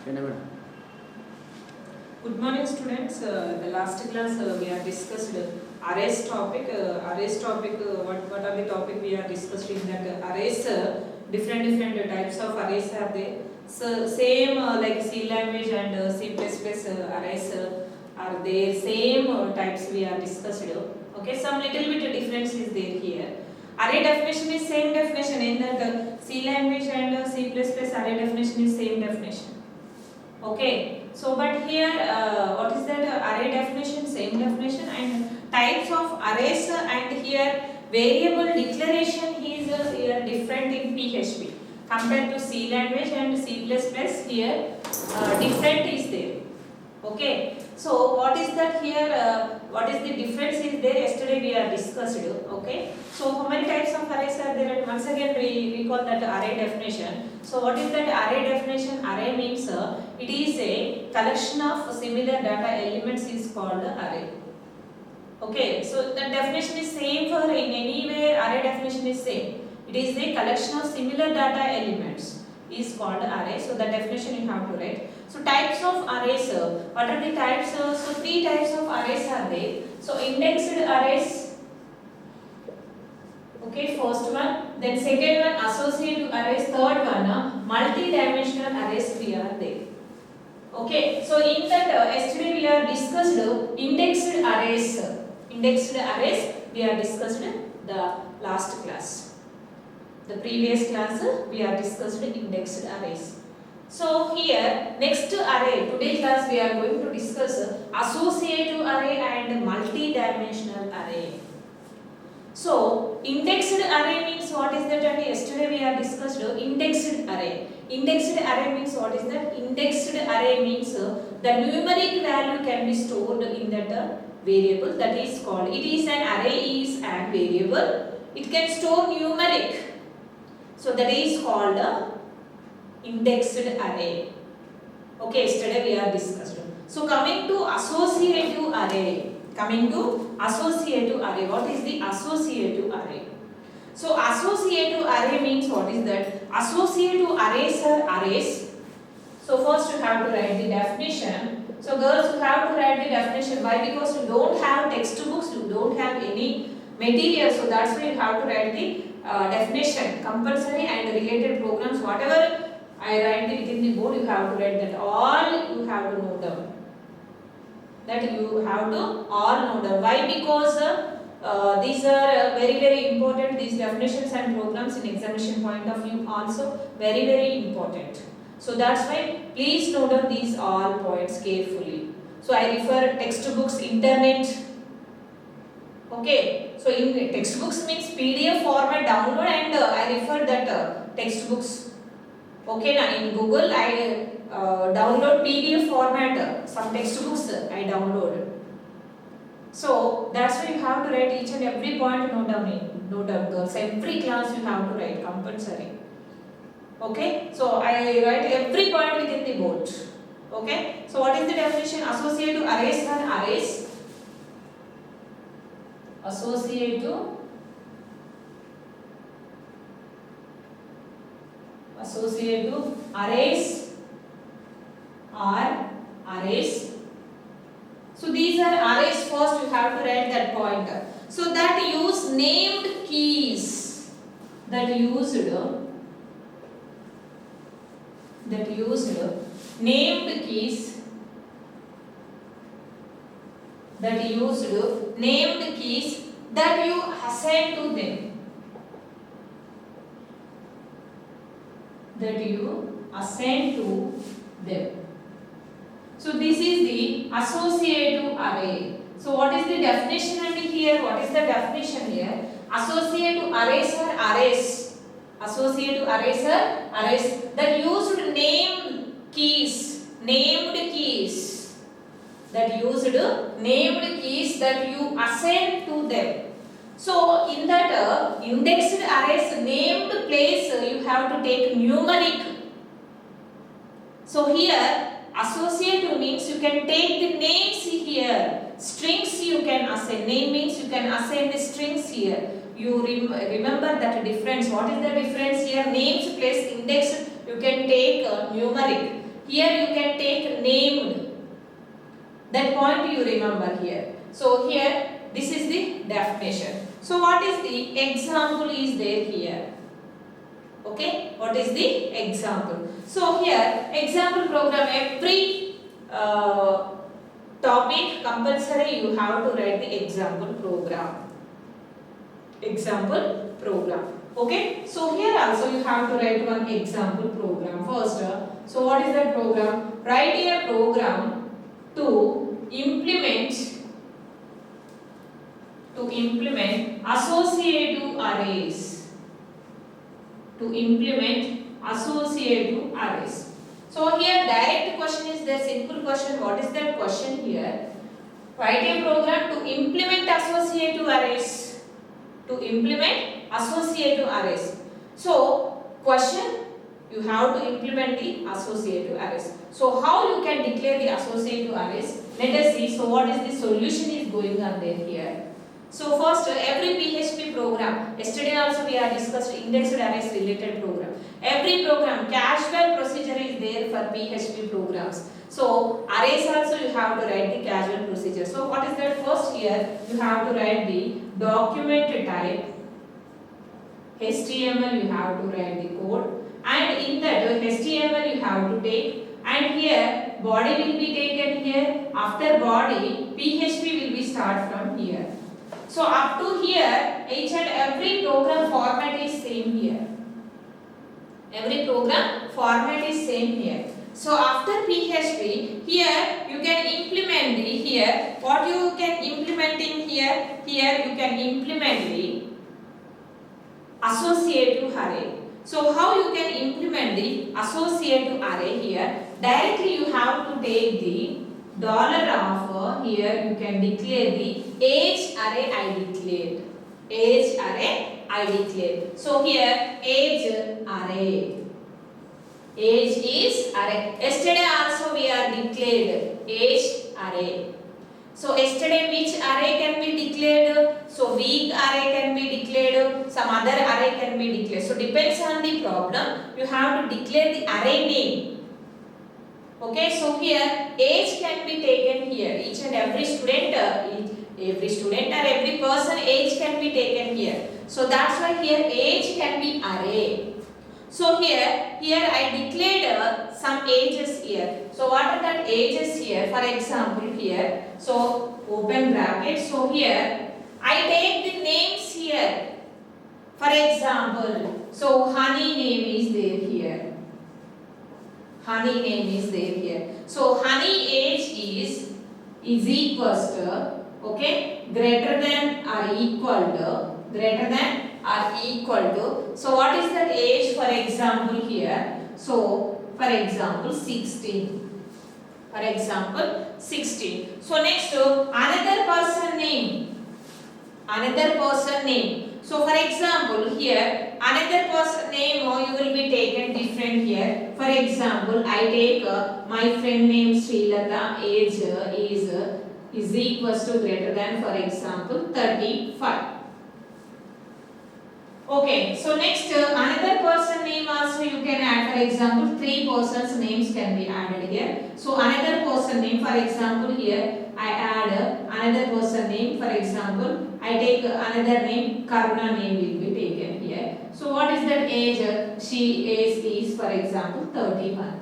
Good morning, students. The last class we have discussed arrays topic. What are the topic we are discussed in that arrays? Different types of arrays are there. So same like C language and C++ arrays are there. Same types we are discussed. Okay, some little bit difference is there here. Array definition is same definition in that C language and C++ array definition is same definition. Okay, so but here what is that array definition, same definition, and types of arrays and here variable declaration is here different in PHP compared to C language and C++. Here different is there. Okay, so what is that here, what is the difference is there, yesterday we are discussed. Okay, so how many types of arrays are there, and once again we recall that array definition. So what is that array definition? Array means it is a collection of similar data elements is called array. Okay, so the definition is same for in anywhere, array definition is same. It is a collection of similar data elements is called array. So the definition you have to write. So types of arrays, what are the types? So three types of arrays are there. So indexed arrays, okay, first one, then second one associative arrays, third one multi-dimensional arrays we are there. Okay, so in that yesterday we are discussed indexed arrays. Indexed arrays we are discussed the last class. The previous class we are discussed indexed arrays. So here next array, today class we are going to discuss associative array and multi-dimensional array. So indexed array means what is that? And yesterday we are discussed indexed array. Indexed array means what is that? Indexed array means the numeric value can be stored in that variable, that is called, it is an array is an variable, it can store numeric, so that is called indexed array. Okay, yesterday we are discussed. So coming to associative array. What is the associative array? So associative array means what is that? Associative arrays are arrays. So first you have to write the definition. So girls, you have to write the definition. Why? Because you don't have textbooks, you don't have any material. So that's why you have to write the definition. Compulsory and related programs, whatever I write within the board, you have to write that. All you have to note down. That you have to all know them. Why? Because these are very important, these definitions and programs in examination point of view also very important. So that's why please note down these all points carefully. So I refer textbooks, internet. Okay, so in textbooks means PDF format download, and I refer that textbooks. Okay, now in Google I download PDF format, some textbooks I download. So that's why you have to write each and every point, note down girls. Every class you have to write compulsory. Okay, so I write every point within the board. Okay, so what is the definition? Associative arrays are arrays. Associative arrays are arrays. So these are arrays. First you have to write that pointer. So that use named keys. That used named keys. That used named keys that you assign to them. That you assign to them. So this is the associative array. So what is the definition and here? What is the definition here? Associative arrays are arrays. Associative arrays are arrays that used named keys. That used named keys that you assign to them. So in that indexed arrays named place you have to take numeric. So here associative means you can take the names here. Strings you can assign. Name means you can assign the strings here. You remember that difference. What is the difference here? Names place index you can take numeric. Here you can take named. That point you remember here. So here this is the definition. So what is the example is there here? Okay, what is the example? So here example program, every topic compulsory you have to write the example program. Example program. Okay, so here also you have to write one example program first. So what is that program? Write a program to implement associative arrays. To implement associative arrays. So here direct question is there, simple question. What is that question here? Write a program to implement associative arrays. To implement associative arrays. So question, you have to implement the associative arrays. So how you can declare the associative arrays? Let us see. So what is the solution is going on there here? So first, every PHP program, yesterday also we have discussed indexed arrays related program. Every program, casual procedure is there for PHP programs. So arrays also you have to write the casual procedure. So what is that? First here you have to write the document type, HTML you have to write the code, and in that HTML you have to take, and here body will be taken here. After body, PHP will be start from here. So up to here, each and every program format is same here. Every program format is same here. So after PHP, here you can implement the here. What you can implement in here? Here you can implement the associative array. So how you can implement the associative array here? Directly you have to take the $of here you can declare the age array I declared. Age array I declared. So here age array. Age is array. Yesterday also we are declared age array. So yesterday which array can be declared? So week array can be declared. Some other array can be declared. So depends on the problem. You have to declare the array name. Okay, so here age can be taken here. Each and every student or every person age can be taken here. So that's why here age can be array. So here I declared some ages here. So what are that ages here? For example here. So open bracket. So here I take the names here. For example, so honey name is there here. Honey name is there here. So honey age is equals to, okay, greater than or equal to, so what is that age? For example here, so for example 16. For example 16. So next another person name. So for example here another person name you will be taken different here. For example I take my friend name Srilata, age is equals to greater than, for example 35. Okay, so next another person name also you can add. For example 3 persons names can be added here. So another person name, for example here I add another person name. For example I take another name, Karuna name will be taken here. So what is that age? She is for example 31.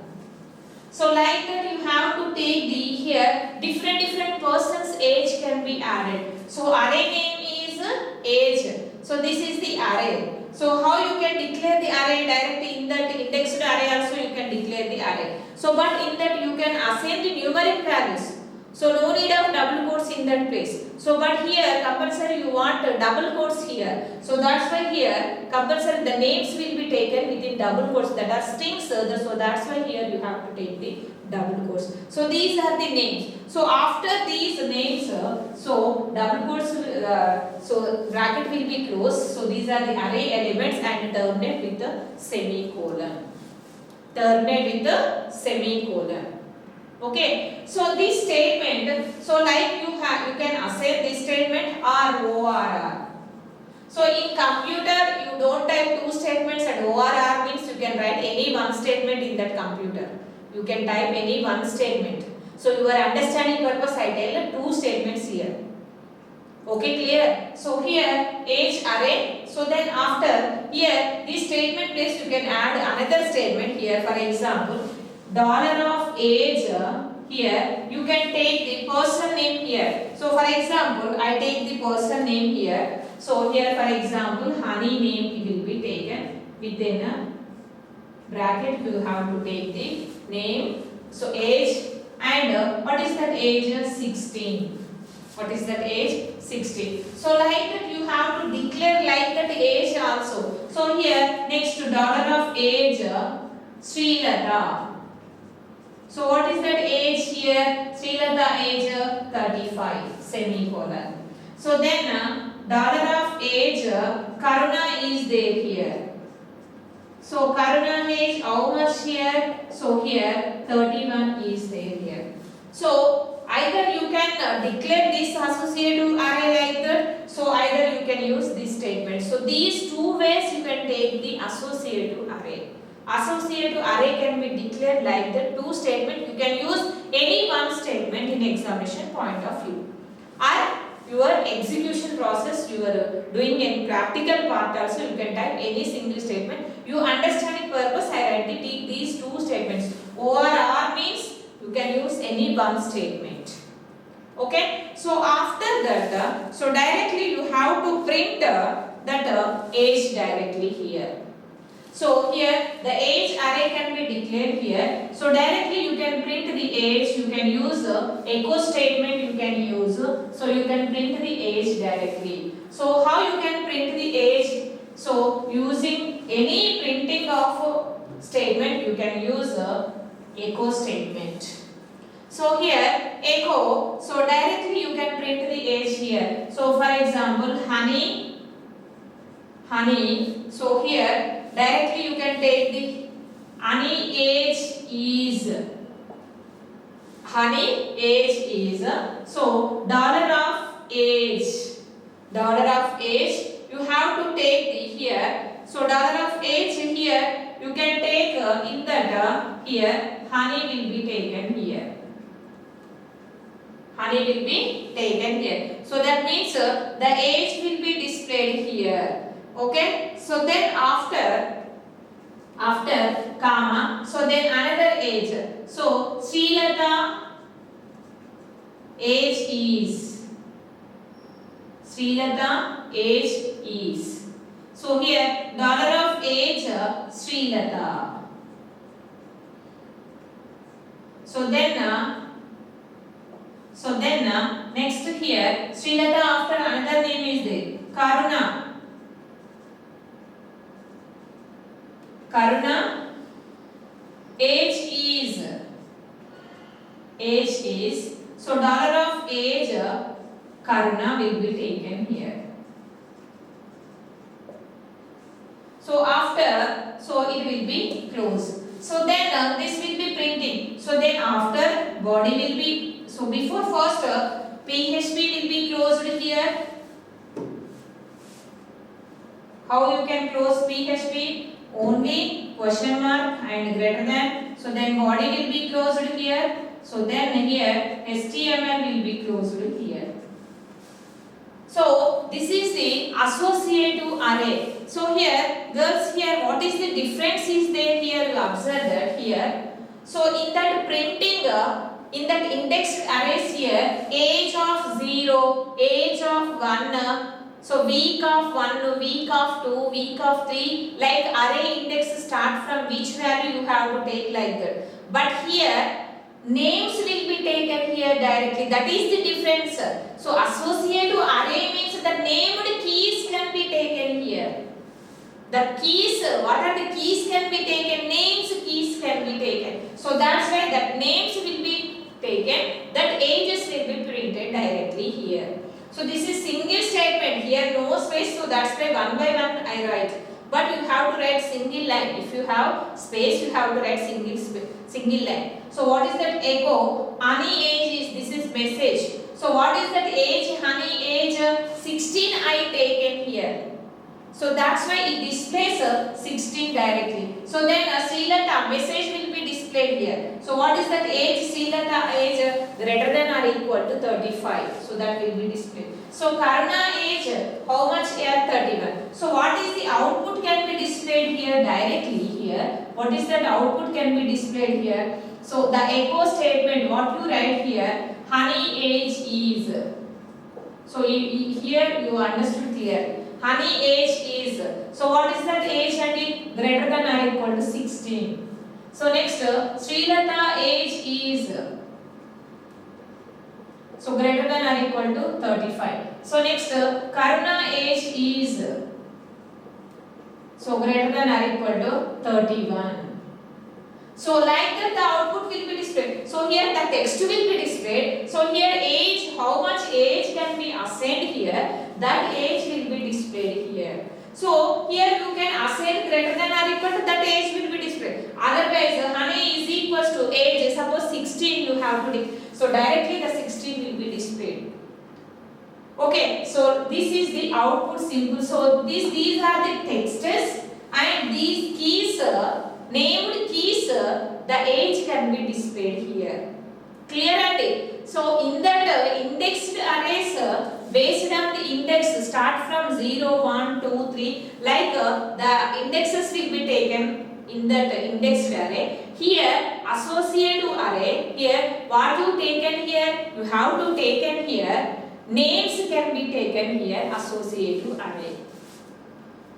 So like that you have to take the here different persons age can be added. So array name is age. So this is the array. So how you can declare the array directly in that indexed array also you can declare the array. So but in that you can assign the numeric values. So no need of double quotes in that place. So but here compulsory you want double quotes here. So that's why here compulsory the names will be taken within double quotes that are strings. So that's why here you have to take the double quotes. So these are the names. So after these names, so double quotes, so bracket will be closed. So these are the array elements and terminate with the semicolon. Okay. So this statement, so like you can assign this statement ORR. So in computer you don't type two statements and ORR means you can write any one statement in that computer. You can type any one statement. So your understanding purpose I tell two statements here. Okay, clear? So here age array. So then after here this statement place you can add another statement here. For example, dollar of age. Here you can take the person name here. So for example, I take the person name here. So here for example, honey name will be taken within a bracket. You have to take the name. So age and what is that age? 16. What is that age? 16. So like that you have to declare like that age also. So here next to dollar of age, Srilata. So what is that age here? Srilata age 35 semicolon. So then dollar of age Karuna is there here. So Karuna age how much here? So here 31 is there here. So either you can declare this associative array like that. So either you can use this statement. So these two ways you can take the associative array. Associative array can be declared like the two statement. You can use any one statement in examination point of view. Or your execution process, you are doing in practical part also, you can type any single statement. You understanding purpose, I write these two statements. Or means you can use any one statement. Okay. So after that, so directly you have to print that age directly here. So here the age array can be declared here. So directly you can print the age. You can use echo statement. You can use. So you can print the age directly. So how you can print the age? So using any printing of statement, you can use echo statement. So here echo. So directly you can print the age here. So for example, honey. So here directly you can take the honey age is. So dollar of age. You have to take the here. So dollar of age here you can take in that here honey will be taken here. So that means the age will be displayed here. Okay. So then after comma, so then another age. So Srilata age is. So here dollar of age Srilata. So then next here Srilata after another name is there. Karuna age is. So dollar of age Karuna will be taken here. So after, so it will be closed. So then this will be printing. So then after body will be, so before first PHP will be closed here. How you can close PHP? Only question mark and greater than. So then body will be closed here. So then here HTML will be closed here. So this is the associative array. So here girls, here what is the difference is there here? You observe that here. So in that printing in that indexed arrays here, age of 0, age of 1, so week of 1, week of 2, week of 3, like array index start from which value you have to take like that. But here names will be taken here directly. That is the difference. So associative array means the named keys can be taken here. The keys, what are the keys can be taken? Names keys can be taken. So that's why that names will be taken, that ages will be printed directly here. So this is single statement, here no space, so that's why one by one I write. But you have to write single line. If you have space, you have to write single line. So what is that echo? Honey age is, this is message. So what is that age? Honey age 16 I taken here. So that's why it displays 16 directly. So then Srilata message will be displayed displayed here. So what is that age? Srilata age greater than or equal to 35. So that will be displayed. So Karuna age how much here? 31. So what is the output can be displayed here directly here. What is that output can be displayed here? So the echo statement what you write here, honey age is. So here you understood clear. Honey age is. So what is that age and it greater than or equal to 16. So next Srilata age is. So greater than or equal to 35. So next Karuna age is. So greater than or equal to 31. So like that the output will be displayed. So here the text will be displayed. So here age, how much age can be assigned here, that age will be displayed here. So here you can assign greater than or equal to that age will be displayed. Otherwise honey is equals to age, suppose 16 you have to so directly the 16 will be displayed. Okay, so this is the output symbol. So these are the texts and these keys named keys, the age can be displayed here. Clear and so in that indexed arrays based on the index start from 0, 1, 2, 3 like the indexes will be taken in that indexed array. Here associative array, here what you taken here, you have to taken here, names can be taken here, associative array.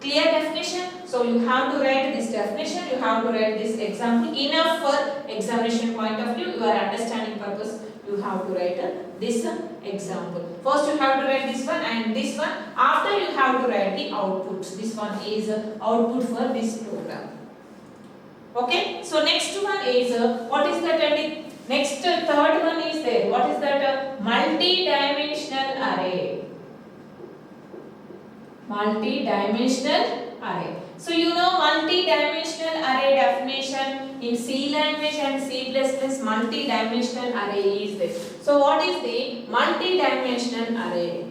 Clear definition? So you have to write this definition, you have to write this example. Enough for examination point of view, your understanding purpose, you have to write this example. First you have to write this one and this one. After you have to write the outputs. This one is output for this program. Okay. So next one is what is that? Next third one is there. What is that? Multi-dimensional array. Multi-dimensional array. So you know multi-dimensional array definition in C language and C++ multi-dimensional array is there. So what is the multi-dimensional array?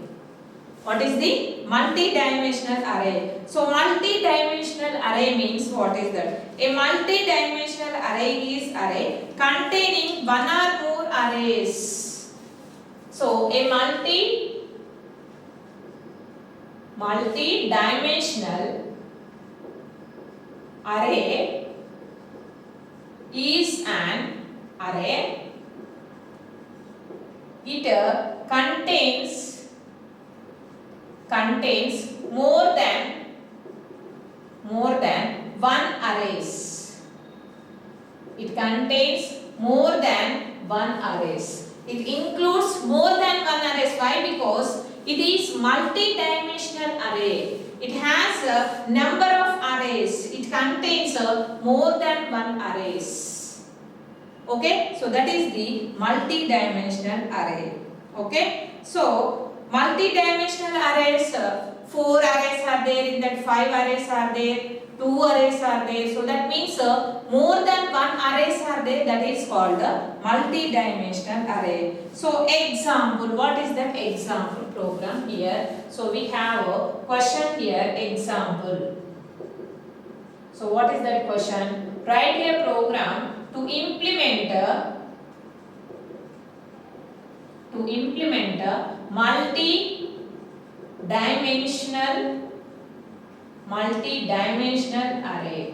What is the multi-dimensional array? So multi-dimensional array means what is that? A multi-dimensional array is array containing one or more arrays. So a multi-dimensional array is an array. It contains more than one arrays. It contains more than one arrays. It includes more than one arrays. Why? Because it is multi-dimensional array. It has a number of arrays. It contains more than one arrays. Okay, so that is the multi-dimensional array. Okay, so multi-dimensional arrays, 4 arrays are there, in that 5 arrays are there, 2 arrays are there. So that means more than one arrays are there, that is called multi-dimensional array. So example, what is that example program here? So we have a question here, example. So what is that question? Write a program to implement multi-dimensional array.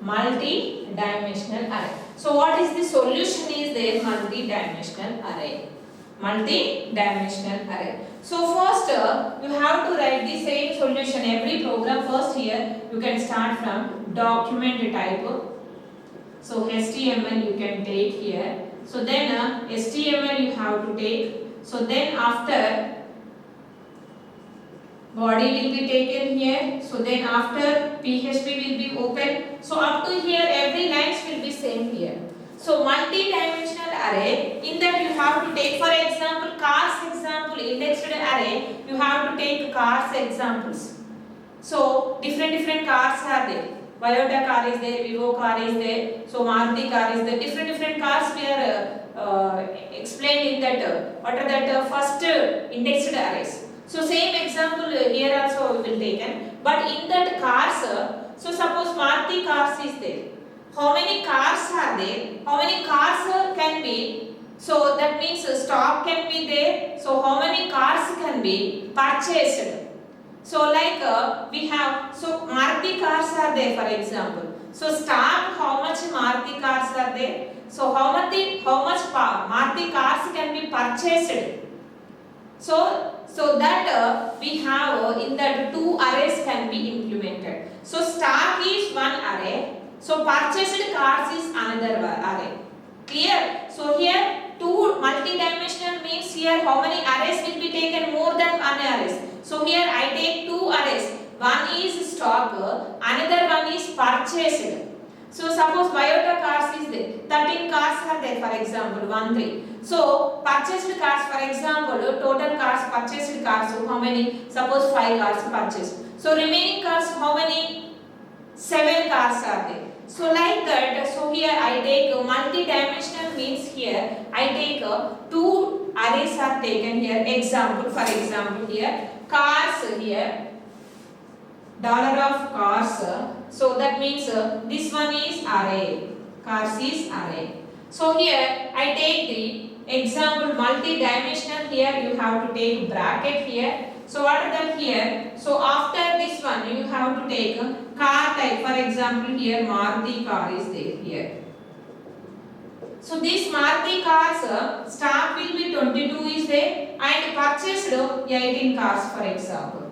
Multi-dimensional array. So what is the solution is there? Multi-dimensional array. Multi-dimensional array. So first you have to write the same solution. Every program first here you can start from document type. So HTML you can take here. So then HTML you have to take. So then after body will be taken here. So then after PHP will be open. So up to here every lines will be same here. So multi-dimensional array, in that you have to take, for example, cars example, indexed array, you have to take cars examples. So different cars are there. Toyota car is there, Vivo car is there, so Maruti car is there. Different cars we are explained in that. What are that first indexed arrays? So same example here also we will take. But in that cars, so suppose Maruti cars is there. how many cars are there, how many cars can be, so that means stock can be there, so how many cars can be purchased. So like we have, so Maruti cars are there for example. So stock, how much Maruti cars are there? So how much Maruti cars can be purchased? So that we have in that two arrays can be implemented. So stock is one array. So purchased cars is another array. Clear? So here two multi-dimensional means here how many arrays will be taken, more than one arrays. So here I take two arrays. One is stock, another one is purchased. So suppose Toyota cars is there. 13 cars are there for example, 1, 3. So purchased cars for example, total cars, purchased cars, so how many? Suppose 5 cars purchased. So remaining cars how many? 7 cars are there. So like that, so here I take multi-dimensional means here I take two arrays are taken here. Example, for example here cars here, dollar of cars. So that means this one is array, cars is array. So here I take the example multi-dimensional, here you have to take bracket here. So what are that here? So after this one you have to take car type. For example here Maruti car is there here. So this Maruti cars stock will be 22 is there and purchased 18 cars for example.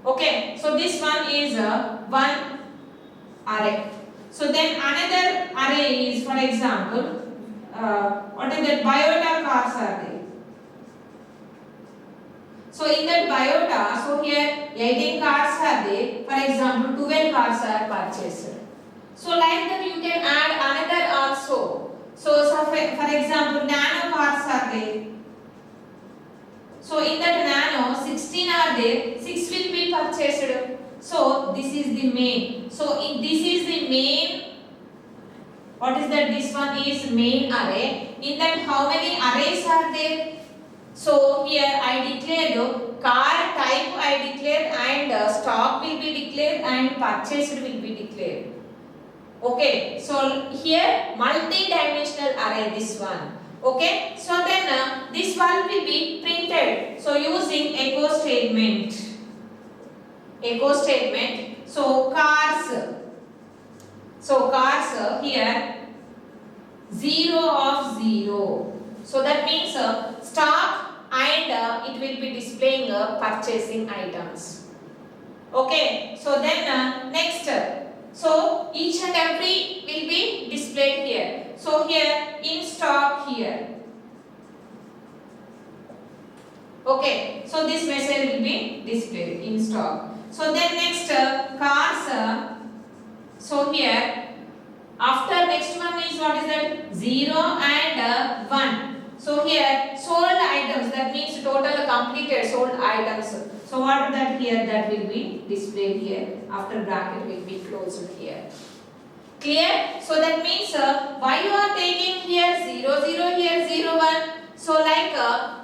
Okay, so this one is one array. So then another array is, for example, what is that? Toyota cars are there. So in that Toyota, so here 18 cars are there. For example, 12 cars are purchased. So like that you can add another also. So for example, nano cars are there. So in that nano, 16 are there, 6 will be purchased. So this is the main. So this is the main. What is that? This one is main array. In that how many arrays are there? So here I declared car type I declared and stock will be declared and purchased will be declared. Okay, so here multi-dimensional array this one. Okay, so then this one will be printed. So using echo statement. Echo statement. So cars. So cars here 0 of 0. So that means stock and it will be displaying purchasing items. Okay, so then next. So each and every will be displayed here. So here in stock here. Okay, so this message will be displayed in stock. So then next cars. So here after next one is what is that? 0 and 1. So here sold items, that means total completed sold items. So what is that here? That will be displayed here. After bracket will be closed here. Clear? So that means why you are taking here 0, 0, here 0, 1. So like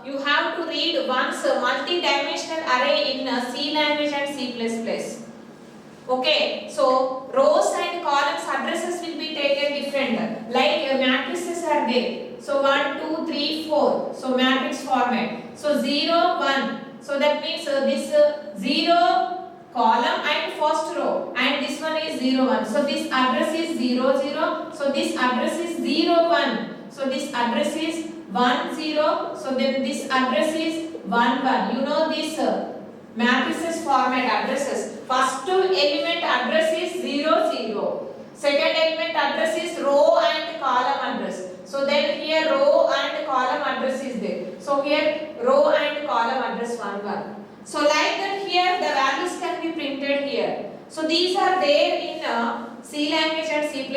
you have to read once multi-dimensional array in C language and C++. Okay, so rows and columns addresses will be taken different. Like matrices are there. So 1, 2, 3, 4. So matrix format. So 0, 1. So that means this 0 column and first row, and this one is 0, 1. So this address is 0, 0. So this address is 0, 1. So this address is 1, 0. So then this address is 1, 1. You know this matrices format addresses. First element address is 0, 0. Second element address is row and column address. So then here row and column address is there. So here row and column address 1, 1. So like that here the values can be printed here. So these are there in C language and C++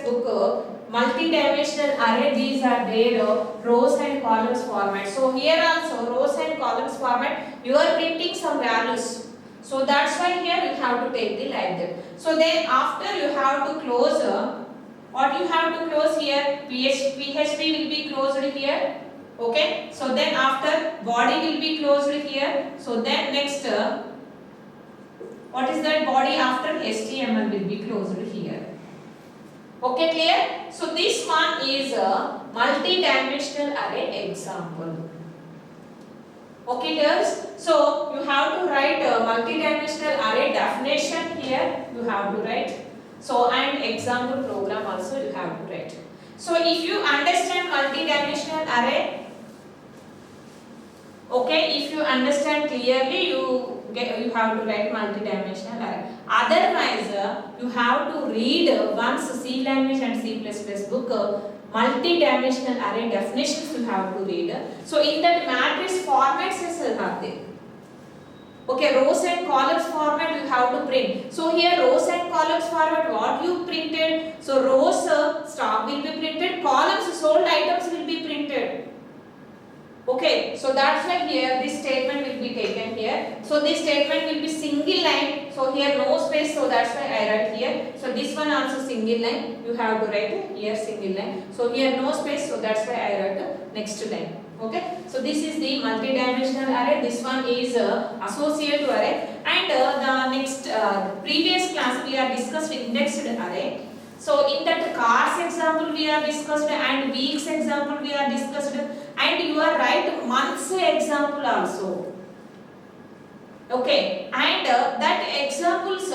book. Multi-dimensional array, these are there rows and columns format. So here also rows and columns format, you are printing some values. So that's why here you have to take the like that. So then after you have to close, what you have to close here? PHP will be closed here. Okay. So then after body will be closed here. So then next, what is that body after HTML will be closed here. Okay, clear? So this one is a multi-dimensional array example. Okay, girls. So you have to write a multi-dimensional array definition here. You have to write. So and example program also you have to write. So if you understand multi-dimensional array, okay, if you understand clearly, you have to write multi-dimensional array. Otherwise, you have to read once C language and C++ book. Multi-dimensional array definitions you have to read. So in that matrix formats are there. Okay, rows and columns format you have to print. So here rows and columns format, what you printed? So rows stock will be printed, columns sold items will be printed. Okay, so that's why here this statement will be taken here. So this statement will be single line. So here no space, so that's why I write here. So this one also single line. You have to write here single line. So here no space, so that's why I write the next line. Okay, so this is the multi-dimensional array. This one is associative array, and the next previous class we are discussed indexed array. So in that cars example we are discussed and weeks example we are discussed, and you are write months example also. Okay, and that examples,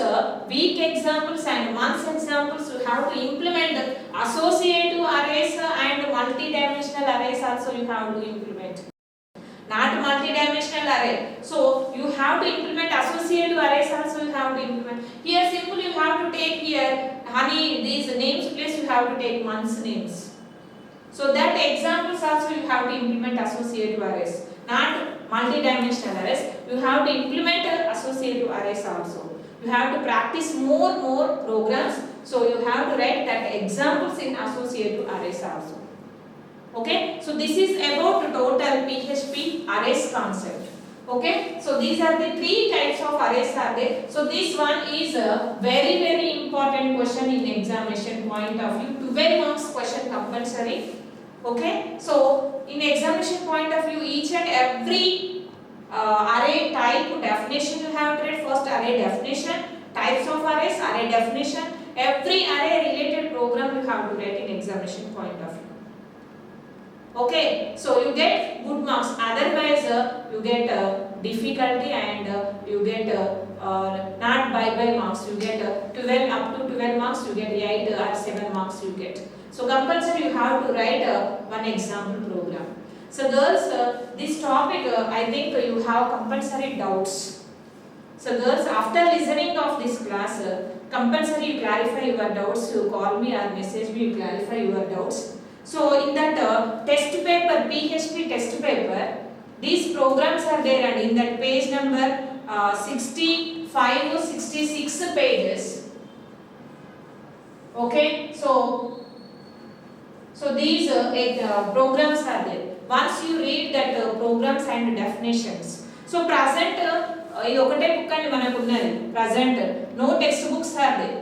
week examples and months examples, you have to implement the associative arrays and multi-dimensional arrays also you have to implement. Not multi-dimensional array. So you have to implement associative arrays also you have to implement. Here simple you have to take here honey these names place you have to take months names. So that examples also you have to implement associative arrays. Not multi-dimensional arrays. You have to implement associative arrays also. You have to practice more programs. So you have to write that examples in associative arrays also. Okay, so this is about the total PHP arrays concept. Okay, so these are the three types of arrays are there. So this one is a very important question in examination point of view. 12 marks question compulsory. Okay, so in examination point of view, each and every array type definition you have to write. First array definition, types of arrays, array definition. Every array related program you have to write in examination point of view. Okay, so you get good marks. Otherwise, you get difficulty and you get not by marks. You get 12 up to 12 marks. You get 8 or 7 marks. You get. So compulsory you have to write one example program. So girls, this topic I think you have compulsory doubts. So girls, after listening of this class, compulsory you clarify your doubts. You call me or message me. You clarify your doubts. So in that test paper, PHP test paper, these programs are there, and in that page number 65 or 66 pages. Okay, so these programs are there. Once you read that programs and definitions. So present ఇది ఒకటే book అండి మనకు ఉన్నది present, no textbooks are there.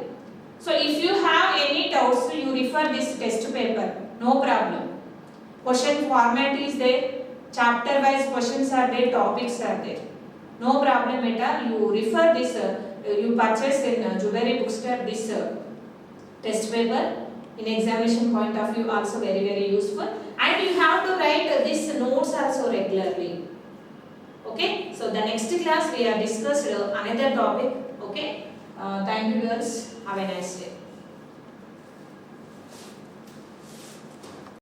So if you have any doubts, you refer this test paper, no problem. Question format is there, chapter wise questions are there, topics are there, no problem at all. You refer this, you purchase in Jewelry Bookstore this test paper. In examination point of view also very useful, and you have to write this notes also regularly. Okay, so the next class we are discussed another topic. Okay, thank you girls, have a nice day.